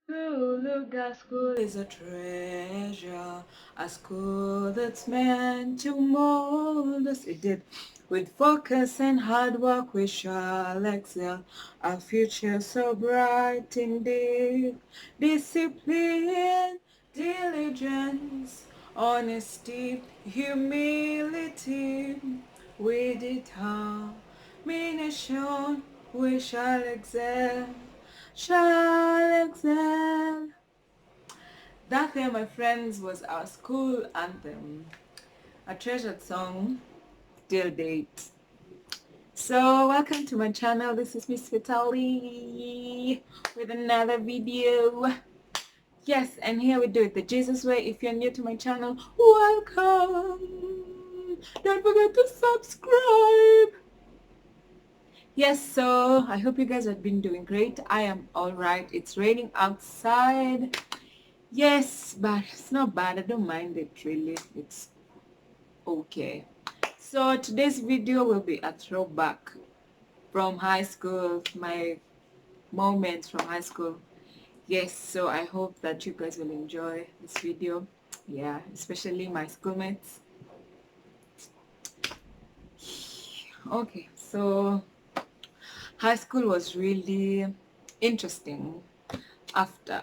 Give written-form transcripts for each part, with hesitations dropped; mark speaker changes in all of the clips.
Speaker 1: Look, our school is a treasure, a school that's meant to mold us. It did. With focus and hard work we shall excel, our future so bright indeed. Discipline, diligence, honesty, humility, with determination we shall excel. That there, my friends, was our school anthem, a treasured song till date. So welcome to my channel. This is Miss Vitali with another video. Yes, and here we do it the Jesus way. If you're new to my channel, welcome. Don't forget to subscribe. Yes, so I hope you guys have been doing great. I am alright. It's raining outside. Yes, but it's not bad. I don't mind it really. It's okay. So today's video will be a throwback from high school, my moments from high school. Yes, so I hope that you guys will enjoy this video. Yeah, especially my schoolmates. Okay, so high school was really interesting after,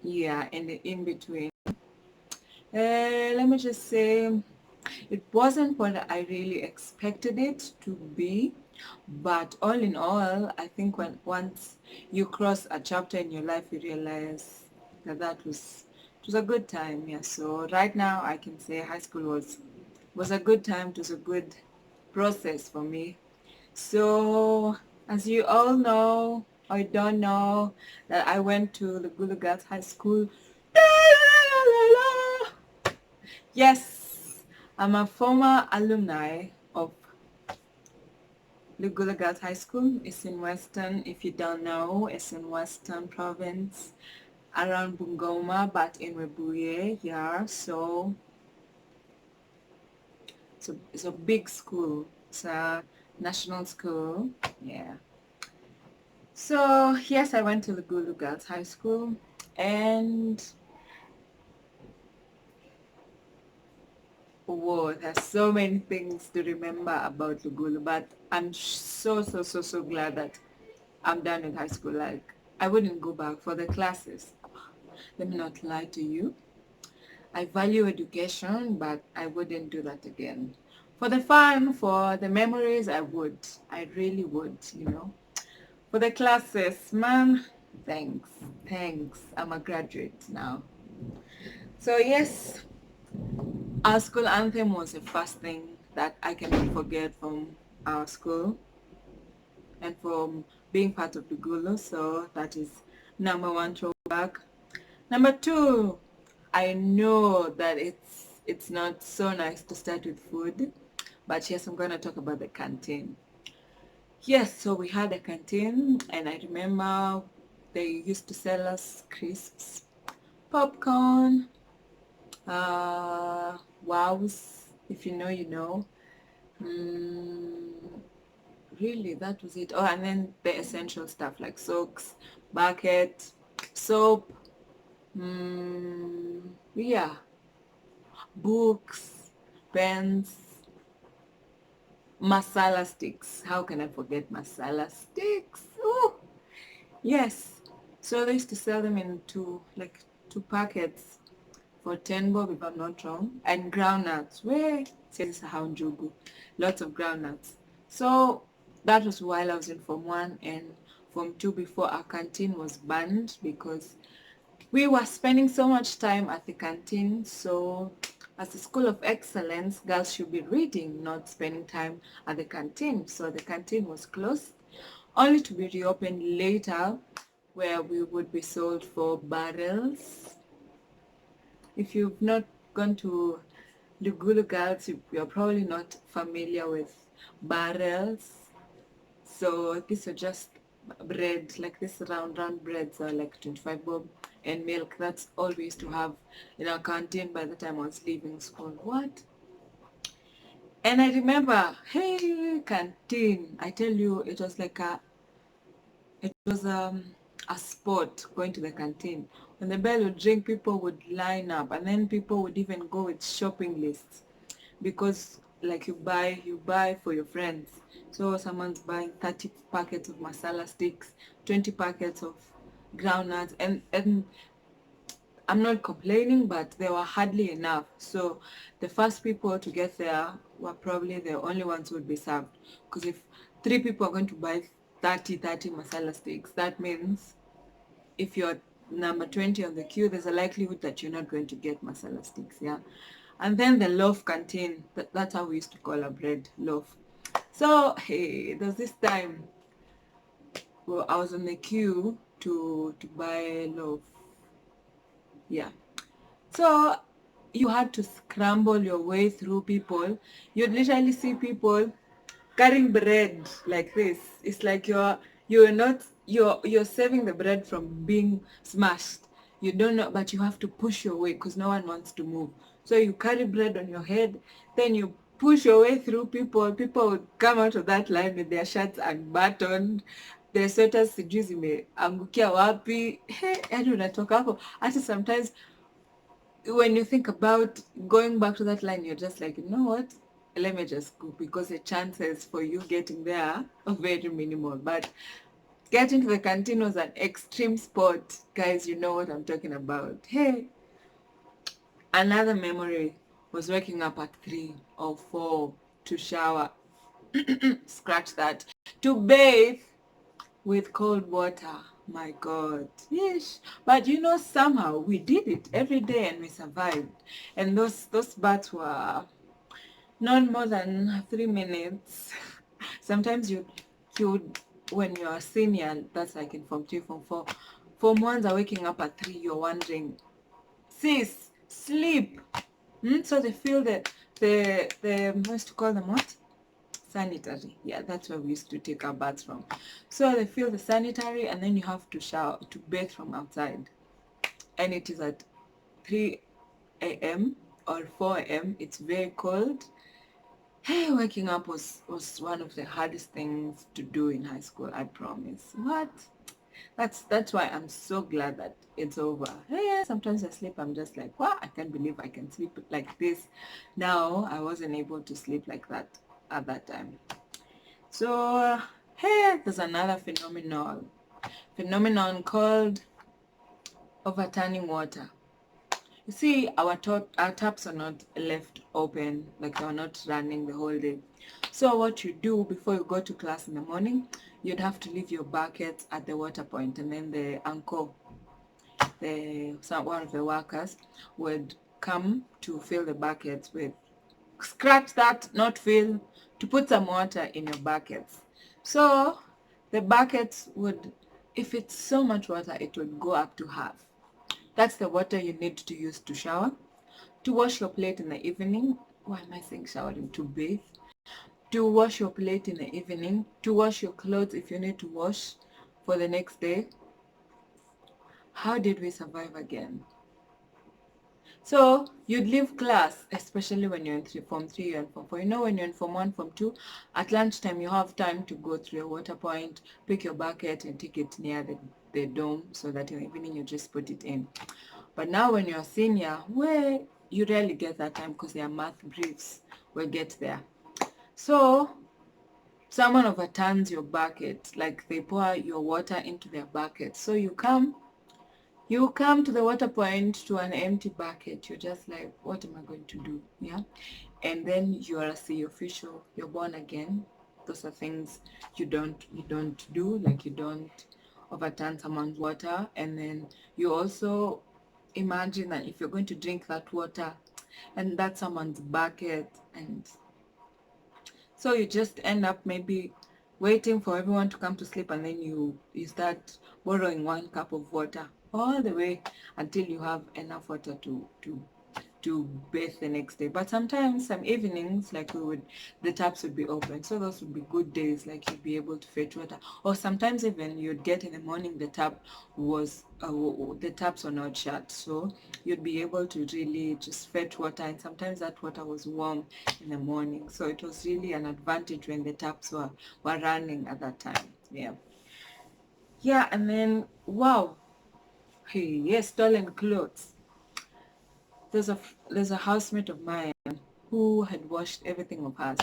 Speaker 1: yeah, and the in between. Let me just say, it wasn't what I really expected it to be, but all in all, I think once you cross a chapter in your life, you realize that it was a good time. Yeah. So right now, I can say high school was a good time. It was a good process for me. So as you all know or don't know, that I went to the Gulu Girls High School. Yes, I'm a former alumni of Lugula Girls High School. It's in Western, if you don't know, it's in Western Province, around Bungoma, but in Webuye, yeah. So it's a big school. It's a national school, yeah. So yes, I went to Lugulu Girls High School, and whoa, there's so many things to remember about Lugulu, but I'm so glad that I'm done with high school. Like, I wouldn't go back for the classes. Let me not lie to you. I value education, but I wouldn't do that again. For the fun, for the memories, I would. I really would, you know. For the classes, man, thanks. Thanks. I'm a graduate now. So yes, our school anthem was the first thing that I cannot forget from our school and from being part of the Gulu. So that is number one throwback. Number two, I know that it's not so nice to start with food, but yes, I'm going to talk about the canteen. Yes, so we had a canteen, and I remember they used to sell us crisps, popcorn, wows, if you know, you know. Mm, really, that was it. Oh, and then the essential stuff like soaks, bucket, soap, yeah, books, pens, masala sticks. How can I forget masala sticks? Oh, yes. So they used to sell them in two packets for 10 bob if I'm not wrong. And groundnuts. Where says how njugu. Lots of groundnuts. So that was while I was in Form 1 and Form 2 before our canteen was banned because we were spending so much time at the canteen. So as a school of excellence, girls should be reading, not spending time at the canteen. So the canteen was closed, only to be reopened later, where we would be sold for barrels. If you've not gone to Lugulu Girls, you're probably not familiar with barrels. So these are just bread, like this round breads are like 25 bob, and milk. That's all we used to have in our canteen by the time I was leaving school. What? And I remember, hey, canteen. I tell you, it was like it was a sport going to the canteen. When the bell would ring, people would line up, and then people would even go with shopping lists, because like you buy for your friends. So someone's buying 30 packets of masala sticks, 20 packets of groundnuts, and I'm not complaining, but there were hardly enough. So the first people to get there were probably the only ones who would be served. Because if 3 people are going to buy 30 masala sticks, that means if you're number 20 on the queue, there's a likelihood that you're not going to get masala sticks, yeah. And then the loaf canteen, that's how we used to call our bread, loaf. So, hey, there was this time, well, I was on the queue to buy loaf, yeah. So you had to scramble your way through people. You'd literally see people carrying bread like this. It's like you're saving the bread from being smashed. You don't know, but you have to push your way because no one wants to move. So you carry bread on your head, then you push your way through people. People would come out of that line with their shirts unbuttoned, their sweaters sijui zimeangukia wapi. Hey, yani unatoka hapo. Hata sometimes when you think about going back to that line, you're just like, you know what? Let me just go, because the chances for you getting there are very minimal. But getting to the canteen was an extreme sport. Guys, you know what I'm talking about. Hey, another memory was waking up at 3 or 4 to shower. Scratch that. To bathe with cold water. My God. Yes. But you know, somehow we did it every day and we survived. And those baths were not more than 3 minutes. Sometimes you when you're a senior, that's like in Form 3, Form 4. Form 1s are waking up at 3, you're wondering, sis, sleep. So they feel that the most to call them what? Sanitary. Yeah, that's where we used to take our baths from. So they feel the sanitary, and then you have to shower, to bathe from outside. And it is at 3 a.m. or 4 a.m. It's very cold. Hey, waking up was one of the hardest things to do in high school, I promise. What? That's why I'm so glad that it's over. Hey, sometimes I sleep, I'm just like, wow, I can't believe I can sleep like this. Now, I wasn't able to sleep like that at that time. So, hey, there's another phenomenon called overturning water. You see, our taps are not left open, like they're not running the whole day. So what you do before you go to class in the morning, you'd have to leave your buckets at the water point, and then the uncle, one of the workers, would come to fill the buckets with, scratch that, not fill, to put some water in your buckets. So the buckets would, if it's so much water, it would go up to half. That's the water you need to use to shower, to wash your plate in the evening. Why am I saying showering? To bathe. To wash your plate in the evening. To wash your clothes if you need to wash for the next day. How did we survive again? So you'd leave class, especially when you're in Form 3 and Form 4. You know, when you're in Form 1, Form 2, at lunchtime you have time to go through a water point, pick your bucket and take it near the dome, so that in the evening you just put it in. But now when you're a senior, where you rarely get that time because there are math briefs will get there. So someone overturns your bucket, like they pour your water into their bucket. So you come to the water point to an empty bucket. You're just like, what am I going to do? Yeah. And then you are a C official, you're born again. Those are things you don't do, like you don't overturn someone's water. And then you also imagine that if you're going to drink that water and that's someone's bucket, and so you just end up maybe waiting for everyone to come to sleep, and then you start borrowing 1 cup of water all the way until you have enough water to bathe the next day. But sometimes, some evenings, like the taps would be open, so those would be good days, like you'd be able to fetch water. Or sometimes even you'd get in the morning, the taps were not shut, so you'd be able to really just fetch water, and sometimes that water was warm in the morning, so it was really an advantage when the taps were running at that time. Yeah. Yeah, and then, wow, hey, yes, stolen clothes. There's a housemate of mine who had washed everything of hers.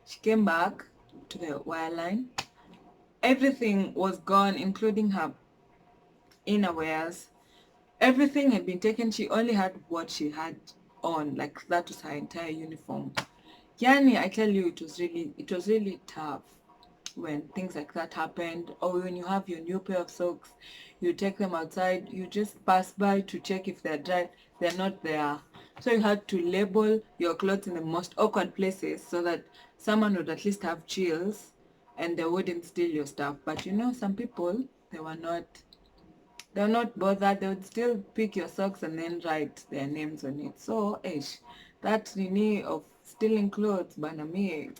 Speaker 1: She came back to the wireline. Everything was gone, including her innerwears. Everything had been taken. She only had what she had on, like that was her entire uniform. Yani, I tell you, it was really tough when things like that happened, or when you have your new pair of socks, you take them outside, you just pass by to check if they're dry, they're not there. So you had to label your clothes in the most awkward places so that someone would at least have chills and they wouldn't steal your stuff. But you know, some people, they're not bothered. They would still pick your socks and then write their names on it. So, that nini of stealing clothes, banami,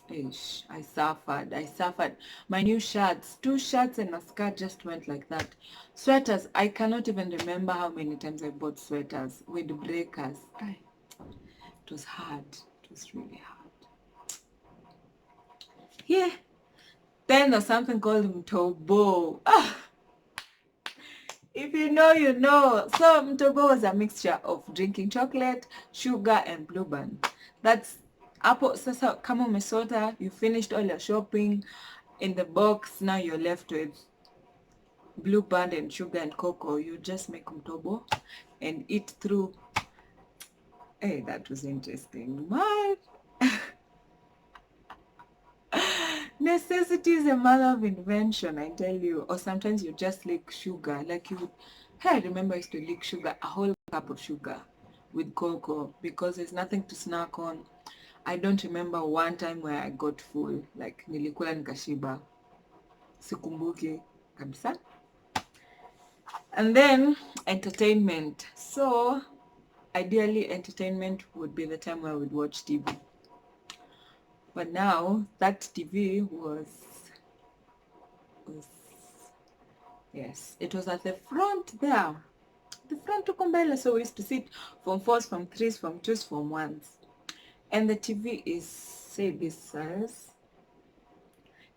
Speaker 1: I suffered. My new shirts, 2 shirts and a skirt just went like that. Sweaters, I cannot even remember how many times I bought sweaters with breakers. It was hard. It was really hard. Yeah. Then there's something called mtobo. If you know, you know. So mtobo was a mixture of drinking chocolate, sugar, and blue band. That's hapo sasa kama umesota, you finished all your shopping in the box, now you're left with blue band and sugar and cocoa. You just make mtobo and eat through. Hey, that was interesting. What? Necessity is a mother of invention, I tell you. Or sometimes you just lick sugar. Like you, hey, I remember I used to lick sugar, a whole cup of sugar with cocoa because there's nothing to snack on. I don't remember one time where I got full. Like nilikula nikashiba. Sikumbuki kabisa. And then entertainment. So ideally entertainment would be the time where I would watch TV. But now that TV was yes, it was at the front there. The front to Kumbele, so we used to sit from 4s, from 3s, from 2s, from 1s. And the TV is, say, this size.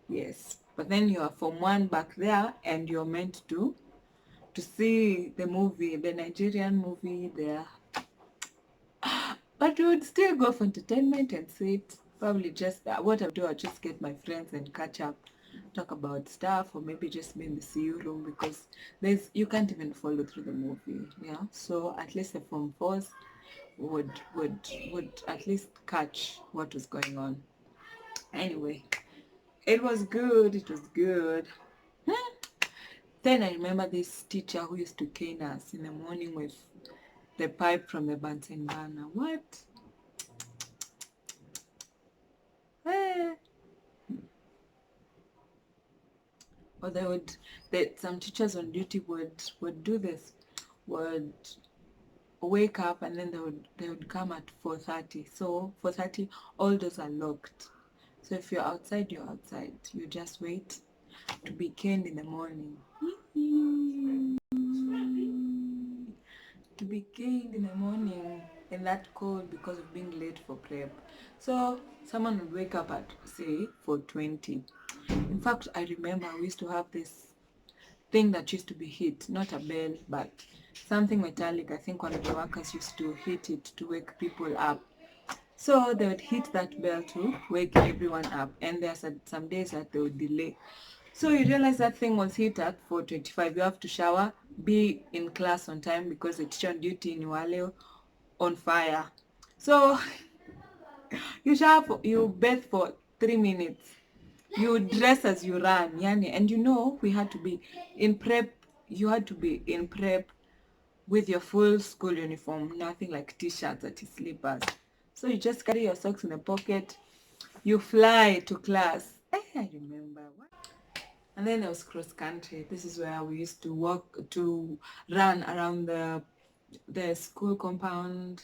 Speaker 1: Yes. But then you are from 1 back there and you're meant to see the movie, the Nigerian movie there. But we would still go for entertainment and sit. Probably just what I would do, I'd just get my friends and catch up, talk about stuff, or maybe just be in the CU room because you can't even follow through the movie. Yeah. So at least the Form 4s would would would at least catch what was going on. Anyway, it was good. It was good. Then I remember this teacher who used to cane us in the morning with the pipe from the Bunsen burner. What? Eh. Or some teachers on duty would do this, would wake up and then they would come at 4:30. So 4:30, all doors are locked. So if you're outside, you're outside. You just wait to be caned in the morning. To be caned in the morning in that cold because of being late for prep. So someone would wake up at say 4:20. In fact, I remember we used to have this thing that used to be hit, not a bell, but something metallic. I think one of the workers used to hit it to wake people up. So they would hit that bell to wake everyone up, and there are some days that they would delay. So you realize that thing was hit at 4:25. You have to shower, be in class on time because the teacher on duty in Wale on fire. So you shower, you bathe for 3 minutes. You dress as you run, yani, and you know we had to be in prep. You had to be in prep with your full school uniform, nothing like t-shirts or slippers. So you just carry your socks in the pocket. You fly to class. I remember. And then there was cross country. This is where we used to walk to run around the school compound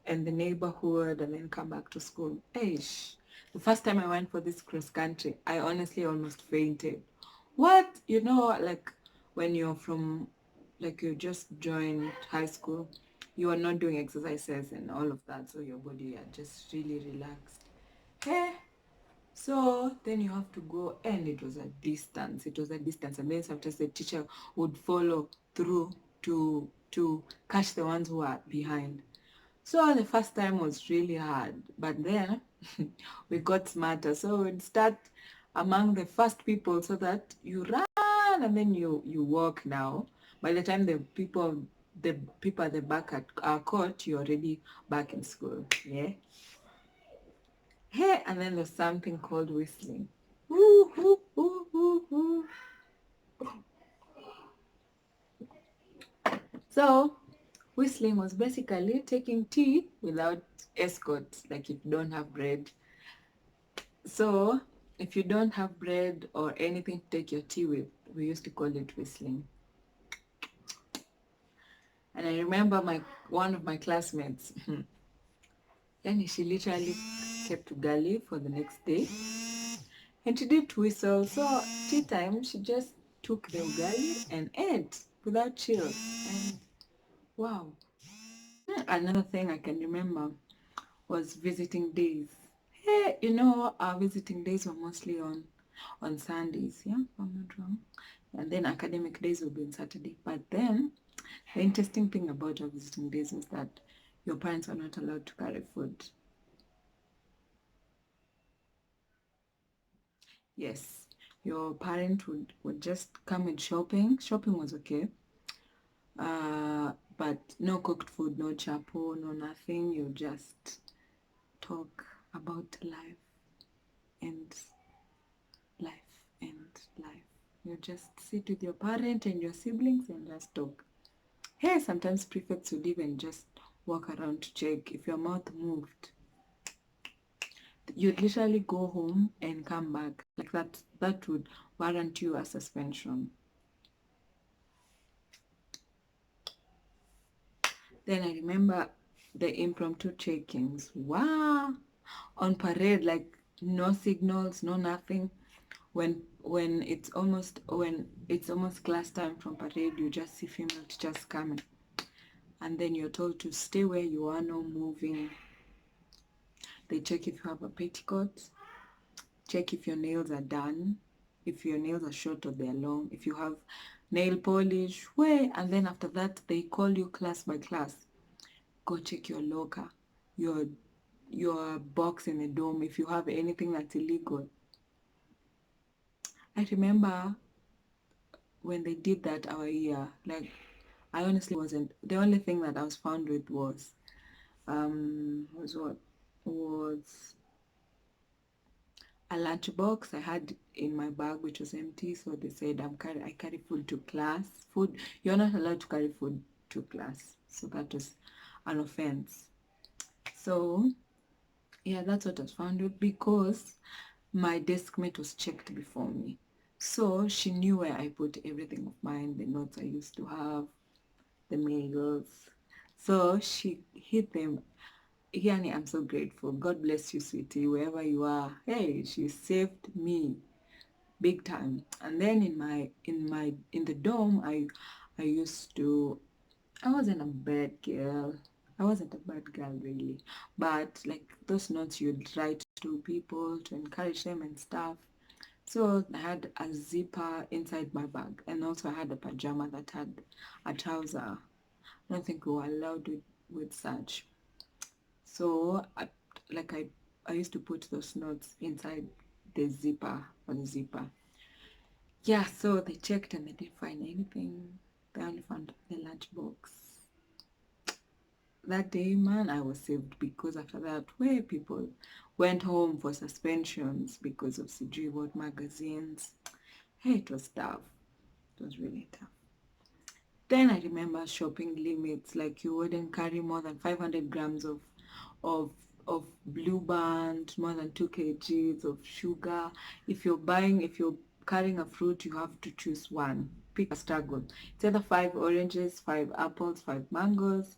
Speaker 1: and the neighborhood and then come back to school. Eish. The first time I went for this cross country, I honestly almost fainted. What? You know, like when you're from, like you just joined high school, you are not doing exercises and all of that, so your body are just really relaxed. Hey, So then you have to go, and it was a distance. It was a distance, and then sometimes the teacher would follow through to catch the ones who are behind. So the first time was really hard, but then we got smarter. So we'd start among the first people so that you run and then you walk now. By the time the people at the back are caught, you're already back in school. Yeah. Hey, and then there's something called whistling. Woo, woo, woo, woo, woo. So whistling was basically taking tea without escort, like if you don't have bread. So if you don't have bread or anything to take your tea with, we used to call it whistling. And I remember one of my classmates, and she literally kept ugali for the next day. And she didn't whistle, so tea time, she just took the ugali and ate without chills. And wow. Another thing I can remember was visiting days. Hey, our visiting days were mostly on Sundays, yeah, if I'm not wrong. And then academic days would be on Saturday. But then the interesting thing about our visiting days is that your parents are not allowed to carry food. Yes, your parent would just come with shopping. Shopping was okay. But no cooked food, no chapo, no nothing. You just talk about life and life and life. You just sit with your parent and your siblings and just talk. Hey, sometimes prefects would even just walk around to check if your mouth moved. You'd literally go home and come back. Like that would warrant you a suspension. Then I remember the impromptu check-ins. Wow. On parade, like no signals, no nothing. When it's almost class time from parade, you just see female teachers coming. And then you're told to stay where you are, no moving. They check if you have a petticoat, check if your nails are done, if your nails are short or they're long, if you have nail polish, and then after that they call you class by class. Go check your locker, your box in the dorm, if you have anything that's illegal. I remember when they did that our year, like I honestly wasn't, the only thing that I was found with was a lunchbox I had in my bag, which was empty. So they said I carry food to class. You're not allowed to carry food to class. So that was an offense. So yeah, that's what I was found with, because my desk mate was checked before me. So she knew where I put everything of mine, the notes I used to have, the mails. So she hid them. Yani, I'm so grateful. God bless you, sweetie, wherever you are. Hey, she saved me big time. And then in the dorm, I used to, I wasn't a bad girl. I wasn't a bad girl really, but like those notes you'd write to people to encourage them and stuff. So I had a zipper inside my bag, and also I had a pajama that had a trouser. I don't think we were allowed with such. So I used to put those notes inside the zipper or the zipper. Yeah, so they checked and they didn't find anything. They only found the lunchbox. That day, man, I was saved, because after that, where people went home for suspensions because of CG World magazines. Hey, it was tough. It was really tough. Then I remember shopping limits, like you wouldn't carry more than 500 grams of of blue band, more than 2 kgs of sugar. If you're carrying a fruit, you have to choose one. Pick a struggle. It's either 5 oranges, 5 apples, 5 mangoes,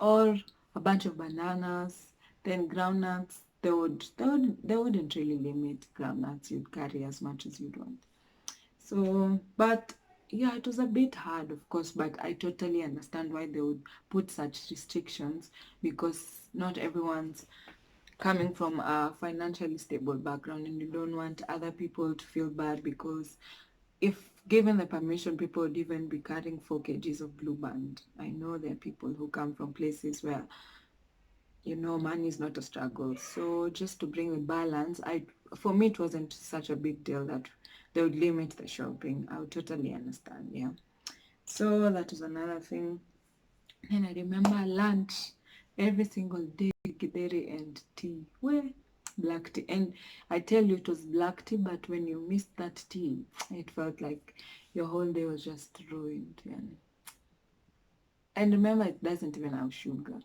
Speaker 1: or a bunch of bananas. Then groundnuts, they wouldn't really limit groundnuts. You'd carry as much as you'd want. So, but yeah, it was a bit hard, of course, but I totally understand why they would put such restrictions, because not everyone's coming from a financially stable background and you don't want other people to feel bad because if given the permission, people would even be carrying 4 kgs of blue band. I know there are people who come from places where, money is not a struggle. So just to bring the balance, for me, it wasn't such a big deal that they would limit the shopping. I would totally understand, yeah. So that was another thing. And I remember lunch every single day, githeri and tea. Where? Black tea. And I tell you, it was black tea, but when you missed that tea, it felt like your whole day was just ruined. And remember, it doesn't even have sugar.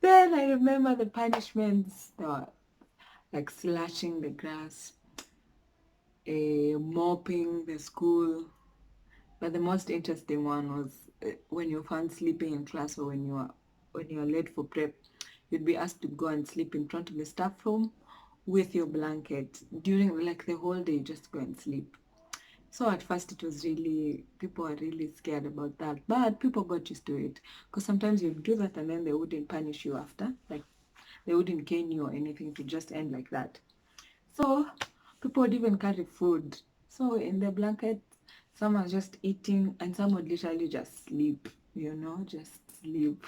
Speaker 1: Then I remember the punishments. They were like slashing the grass, mopping the school. But the most interesting one was when you found sleeping in class or when you are late for prep, you'd be asked to go and sleep in front of the staff room with your blanket during like the whole day. Just go and sleep. So at first it was really, people were really scared about that, but people got used to it because sometimes you'd do that and then they wouldn't punish you after, like they wouldn't cane you or anything, to just end like that. So people would even carry food. So in the blanket, some are just eating and some would literally just sleep, just sleep.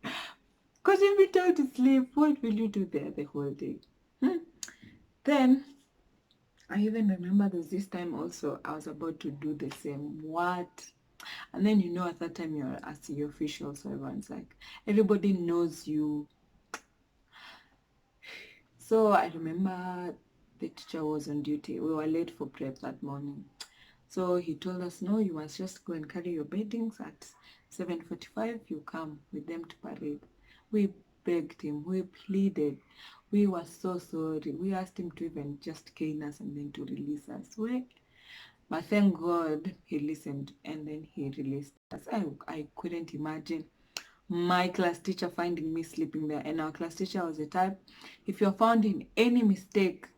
Speaker 1: Because if you told to sleep, what will you do there the whole day? Then I even remember there's this time also I was about to do the same. What? And then at that time you're as the official, so everyone's like, everybody knows you. So I remember the teacher was on duty. We were late for prep that morning. So he told us, no, you must just go and carry your beddings at 7:45. You come with them to parade. We begged him. We pleaded. We were so sorry. We asked him to even just cane us and then to release us. But thank God he listened and then he released us. I couldn't imagine my class teacher finding me sleeping there. And our class teacher was the type, if you're found in any mistake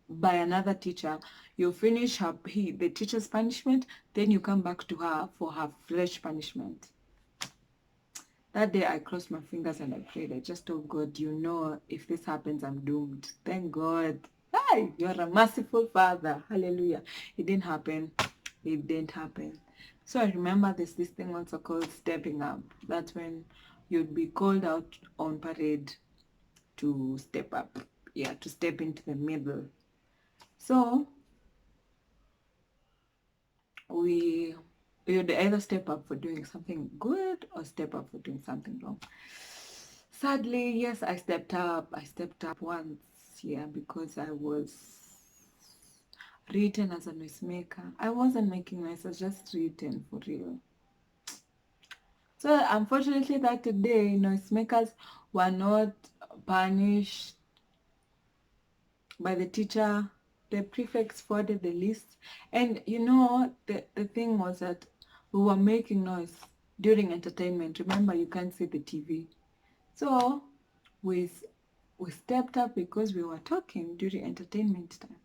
Speaker 1: by another teacher, you finish the teacher's punishment, then you come back to her for her fresh punishment. That day I crossed my fingers and I prayed. I just told God, if this happens, I'm doomed. Thank God. Hi, you're a merciful Father. Hallelujah. It didn't happen. It didn't happen. So I remember there's this thing also called stepping up. That's when you'd be called out on parade to step up. Yeah, to step into the middle. So we would either step up for doing something good or step up for doing something wrong. Sadly, yes, I stepped up. I stepped up once, yeah, because I was written as a noisemaker. I wasn't making noise, I was just written for real. So unfortunately that day, noisemakers were not punished by the teacher. The prefects forwarded the list. And the thing was that we were making noise during entertainment. Remember, you can't see the TV. So we stepped up because we were talking during entertainment time.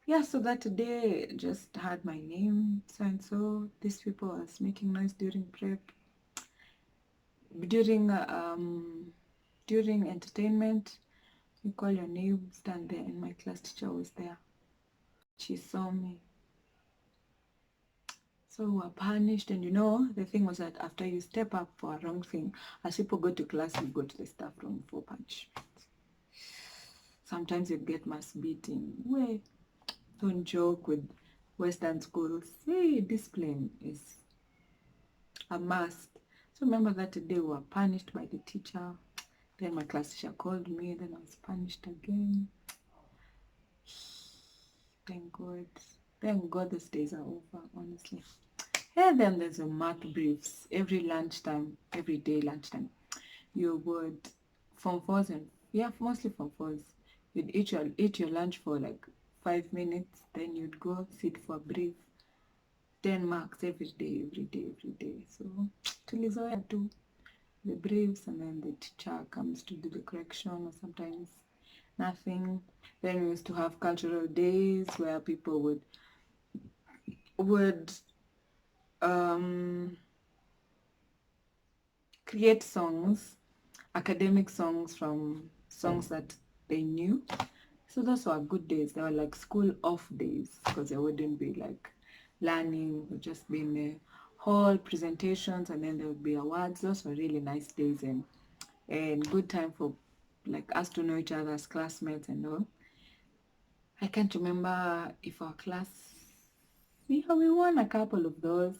Speaker 1: Yeah, so that day just had my name, so and so. These people was making noise during prep. During entertainment, you call your name, stand there, and my class teacher was there. She saw me. So we were punished, and the thing was that after you step up for a wrong thing, as people go to class, you go to the staff room for punishment. Sometimes you get mass beating. Don't joke with Western schools. Hey, discipline is a must. So remember that today we were punished by the teacher. Then my class teacher called me. Then I was punished again. Thank God. Thank God those days are over, honestly. And then there's a math briefs every lunchtime, every day lunchtime. You would, Form 4s and, yeah, mostly Form 4s, you'd eat your lunch for like 5 minutes, then you'd go sit for a brief. 10 marks every day, every day, every day. So tulizoea tu the briefs, and then the teacher comes to do the correction, or sometimes nothing. Then we used to have cultural days where people would create songs, academic songs from songs that they knew. So those were good days. They were like school off days because there wouldn't be like learning, it would just be in the hall presentations, and then there would be awards. Those were really nice days, and good time for like us to know each other as classmates and all. I can't remember if our class, yeah, we won a couple of those,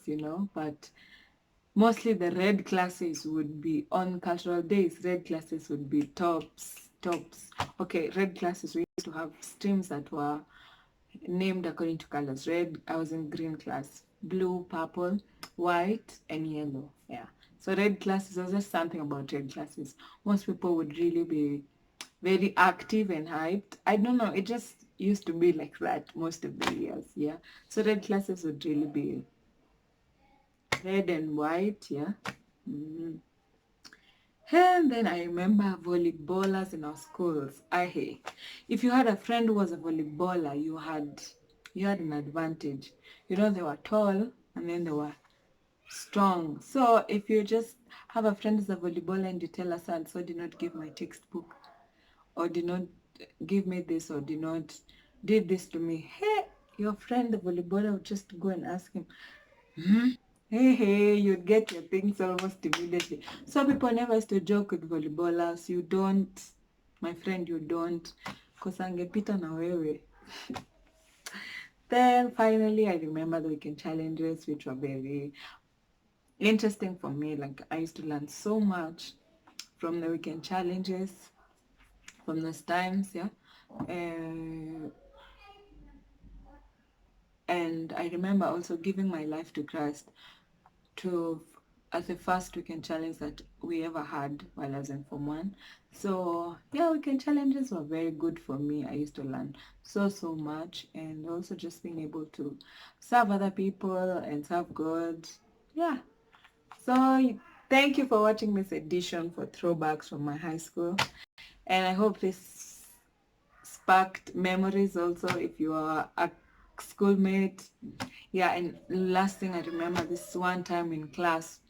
Speaker 1: but mostly the red classes would be on cultural days. Red classes would be tops. Okay, red classes, we used to have streams that were named according to colors. Red, I was in green class. Blue, purple, white, and yellow. Yeah. So red classes, was just something about red classes. Most people would really be very active and hyped. I don't know, it just used to be like that most of the years. Yeah. So red classes would really be red and white. Yeah. Mm. And then I remember volleyballers in our schools. If you had a friend who was a volleyballer, you had an advantage. They were tall and then they were strong. So if you just have a friend who's a volleyballer and you tell us, and so did not give my textbook, or did not give me this, or did not did this to me, hey, your friend the volleyballer would just go and ask him, hey, you'd get your things almost immediately. So people never used to joke with volleyballers. You don't, my friend, you don't, because angepita na wewe. Then finally, I remember the weekend challenges, which were very interesting for me. Like, I used to learn so much from the weekend challenges, from those times, yeah. And I remember also giving my life to Christ to as the first weekend challenge that we ever had while I was in Form 1. So yeah, weekend challenges were very good for me. I used to learn so much, and also just being able to serve other people and serve God. Yeah. So thank you for watching this edition for Throwbacks from my high school. And I hope this sparked memories also if you are a schoolmate. Yeah, and last thing I remember, this one time in class,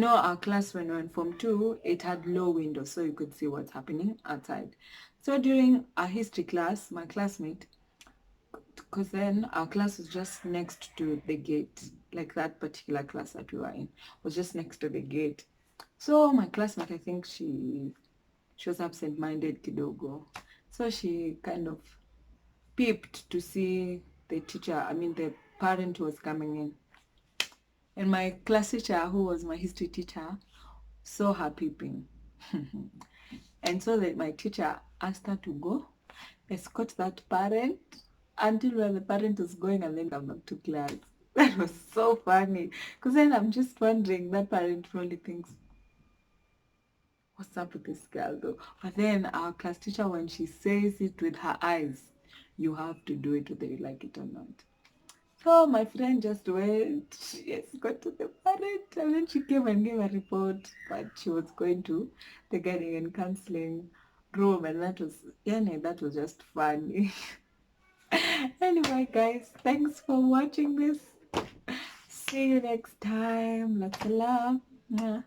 Speaker 1: our class when we were in Form 2, it had low windows so you could see what's happening outside. So during a history class, my classmate, because then our class was just next to the gate, like that particular class that we were in was just next to the gate. So my classmate, I think she was absent-minded kidogo. So she kind of peeped to see the teacher, the parent who was coming in. And my class teacher, who was my history teacher, saw her peeping. And so that my teacher asked her to go escort that parent until where the parent was going, and then come back to class. That was so funny. Because then I'm just wondering, that parent probably thinks, what's up with this girl though? But then our class teacher, when she says it with her eyes, you have to do it whether you like it or not. So my friend just went, she got to the parent, and then she came and gave a report, but she was going to the guiding and counseling room, and that was just funny. Anyway, guys, thanks for watching this. See you next time. Lots of love. Mwah.